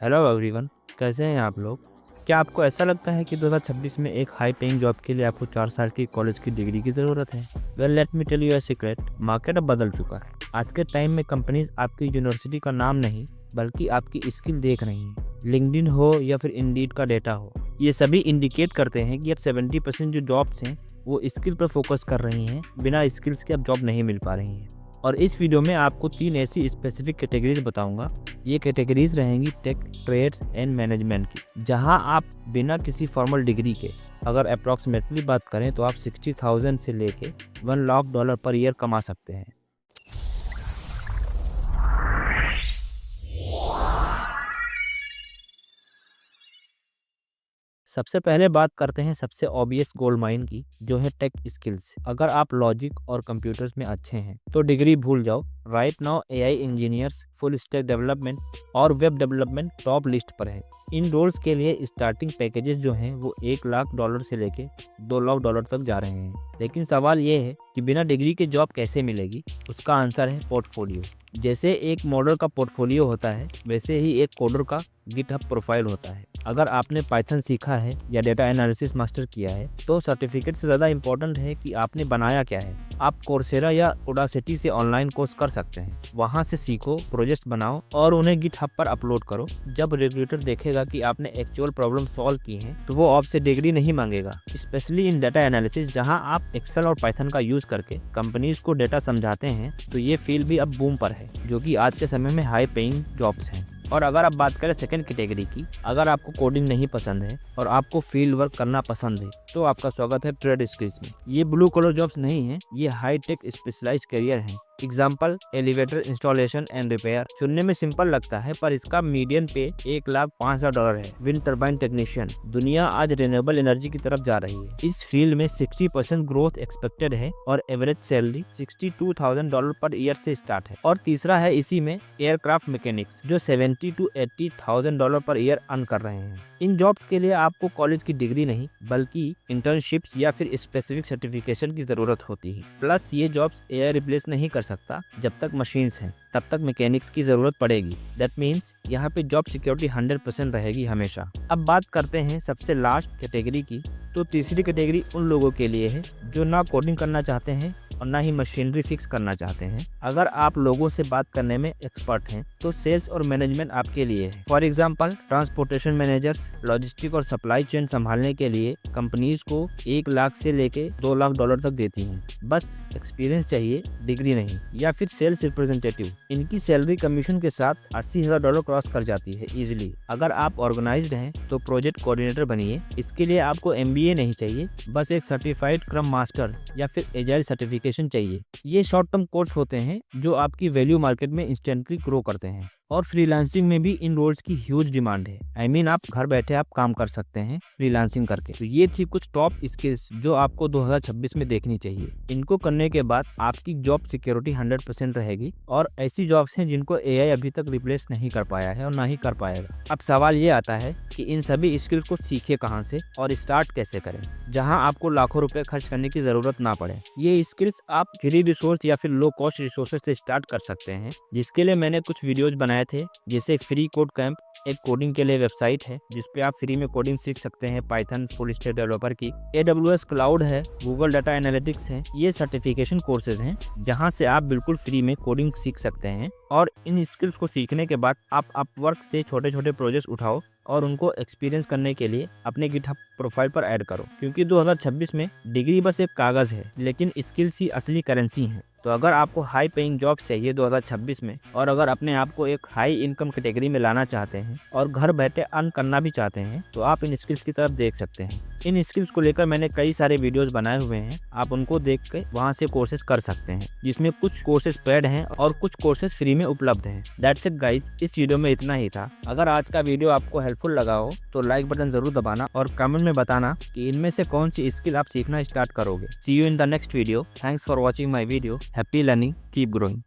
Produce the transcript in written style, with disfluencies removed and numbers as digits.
Hello everyone, कैसे हैं आप लोग। क्या आपको ऐसा लगता है कि 2026 में एक हाई पेइंग जॉब के लिए आपको 4 साल की कॉलेज की डिग्री की ज़रूरत है? Well let me tell you a secret, market अब बदल चुका है। आज के टाइम में कंपनीज आपकी यूनिवर्सिटी का नाम नहीं बल्कि आपकी स्किल देख रही हैं। लिंक्डइन हो या फिर इंडीड का डेटा हो, ये सभी इंडिकेट करते हैं कि अब 70% जो जॉब्स हैं वो स्किल पर फोकस कर रही हैं। बिना स्किल्स के अब जॉब नहीं मिल पा रही हैं। और इस वीडियो में आपको 3 ऐसी स्पेसिफिक कैटेगरीज बताऊंगा। ये कैटेगरीज रहेंगी टेक, ट्रेड्स एंड मैनेजमेंट की, जहां आप बिना किसी फॉर्मल डिग्री के अगर अप्रॉक्सीमेटली बात करें तो आप 60,000 से लेके $1 लाख पर ईयर कमा सकते हैं। सबसे पहले बात करते हैं सबसे ऑब्वियस गोल्ड माइन की, जो है टेक स्किल्स। अगर आप लॉजिक और कंप्यूटर्स में अच्छे हैं तो डिग्री भूल जाओ। Right now AI engineers, full stack development और वेब डेवलपमेंट टॉप लिस्ट पर है। इन रोल्स के लिए स्टार्टिंग पैकेजेस जो हैं वो $1 लाख से लेके $2 लाख तक जा रहे हैं। लेकिन सवाल ये है कि बिना डिग्री के जॉब कैसे मिलेगी। उसका आंसर है पोर्टफोलियो। जैसे एक मॉडल का पोर्टफोलियो होता है, वैसे ही एक कोडर का गिटहब प्रोफाइल होता है। अगर आपने पाइथन सीखा है या डेटा एनालिसिस मास्टर किया है तो सर्टिफिकेट से ज़्यादा इंपॉर्टेंट है कि आपने बनाया क्या है। आप कोर्सेरा या ऑडासिटी से ऑनलाइन कोर्स कर सकते हैं। वहां से सीखो, प्रोजेक्ट बनाओ और उन्हें गिटहब पर अपलोड करो। जब रिक्रूटर देखेगा कि आपने एक्चुअल प्रॉब्लम सॉल्व की है तो वो आपसे डिग्री नहीं मांगेगा। स्पेशली इन डेटा एनालिसिस, जहां आप एक्सेल और पाइथन का यूज करके कंपनीज को डेटा समझाते हैं, तो ये फील्ड भी अब बूम पर है, जो कि आज के समय में हाई पेइंग जॉब्स हैं। और अगर आप बात करें सेकंड कैटेगरी की, अगर आपको कोडिंग नहीं पसंद है और आपको फील्ड वर्क करना पसंद है तो आपका स्वागत है ट्रेड स्किल्स में। ये ब्लू कॉलर जॉब्स नहीं है, ये हाई टेक स्पेशलाइज्ड करियर है। Example, elevator installation and repair. सुनने में सिंपल लगता है पर इसका मीडियन पे $1,05,000 है। Wind turbine technician. दुनिया आज रिन्यूएबल एनर्जी की तरफ जा रही है। इस फील्ड में 60% ग्रोथ एक्सपेक्टेड है और एवरेज सैलरी $62,000 पर ईयर से स्टार्ट है। और तीसरा है इसी में एयरक्राफ्ट मैकेनिक्स, जो $70,000 to $80,000 पर ईयर अर्न कर रहे हैं। इन जॉब्स के लिए आपको कॉलेज की डिग्री नहीं बल्कि इंटर्नशिप्स या फिर स्पेसिफिक सर्टिफिकेशन की जरूरत होती है। प्लस ये जॉब्स एआई रिप्लेस नहीं कर सकता। जब तक मशीन्स हैं तब तक मैकेनिक्स की जरूरत पड़ेगी। दैट मीन्स यहाँ पे जॉब सिक्योरिटी 100% रहेगी हमेशा। अब बात करते हैं सबसे लास्ट कैटेगरी की। तो तीसरी कैटेगरी उन लोगों के लिए है जो ना कोडिंग करना चाहते हैं और ना ही मशीनरी फिक्स करना चाहते हैं। अगर आप लोगों से बात करने में एक्सपर्ट हैं तो सेल्स और मैनेजमेंट आपके लिए है। For example, transportation managers, logistic और सप्लाई चेन संभालने के लिए कंपनीज को 1 लाख से लेके $2 लाख तक देती हैं। बस एक्सपीरियंस चाहिए, डिग्री नहीं। या फिर सेल्स रिप्रेजेंटेटिव, इनकी सैलरी कमीशन के साथ $80,000 क्रॉस कर जाती है इजिली। अगर आप ऑर्गेनाइज्ड हैं तो प्रोजेक्ट कोऑर्डिनेटर बनिए। इसके लिए आपको MBA नहीं चाहिए, बस एक सर्टिफाइड स्क्रम मास्टर या फिर एजाइल सर्टिफिकेशन चाहिए। ये शॉर्ट टर्म कोर्स होते हैं जो आपकी वैल्यू मार्केट में इंस्टेंटली ग्रो करते हैं। और फ्रीलांसिंग में भी इन रोल्स की ह्यूज डिमांड है। आई मीन आप घर बैठे आप काम कर सकते हैं फ्रीलांसिंग करके। तो ये थी कुछ टॉप स्किल्स जो आपको 2026 में देखनी चाहिए। इनको करने के बाद आपकी जॉब सिक्योरिटी 100% रहेगी। और ऐसी जॉब्स हैं जिनको एआई अभी तक रिप्लेस नहीं कर पाया है और ना ही कर पाएगा। अब सवाल ये आता है कि इन सभी स्किल्स को सीखे कहाँ से और स्टार्ट कैसे करें, जहां आपको लाखों रुपए खर्च करने की जरूरत ना पड़े। ये स्किल्स आप फ्री रिसोर्स या फिर लो कॉस्ट रिसोर्सेज से स्टार्ट कर सकते हैं, जिसके लिए मैंने कुछ वीडियोज बनाए थे। जैसे फ्री कोड कैंप, एक कोडिंग के लिए वेबसाइट है जिसपे आप फ्री में कोडिंग सीख सकते हैं पाइथन फुल स्टैक डेवलपर की। AWS क्लाउड है, गूगल डाटा एनालिटिक्स है। ये सर्टिफिकेशन कोर्सेज हैं जहां से आप बिल्कुल फ्री में कोडिंग सीख सकते हैं। और इन स्किल्स को सीखने के बाद आप अपवर्क से छोटे छोटे प्रोजेक्ट उठाओ और उनको एक्सपीरियंस करने के लिए अपने गिटहब प्रोफाइल पर ऐड करो। क्योंकि 2026 में डिग्री बस एक कागज है, लेकिन स्किल्स ही असली करेंसी है। तो अगर आपको हाई पेइंग जॉब चाहिए 2026 में, और अगर अपने आप को एक हाई इनकम कैटेगरी में लाना चाहते हैं और घर बैठे अर्न करना भी चाहते हैं, तो आप इन स्किल्स की तरफ देख सकते हैं। इन स्किल्स को लेकर मैंने कई सारे वीडियोस बनाए हुए हैं, आप उनको देख के वहां से कोर्सेज कर सकते हैं, जिसमें कुछ कोर्सेज पेड हैं और कुछ कोर्सेज फ्री में उपलब्ध हैं। दैट्स इट गाइज, इस वीडियो में इतना ही था। अगर आज का वीडियो आपको हेल्पफुल लगा हो तो लाइक बटन जरूर दबाना और कमेंट में बताना कि इनमें से कौन सी स्किल आप सीखना स्टार्ट करोगे। See you in the next video. Thanks for watching my video. Happy learning, keep growing.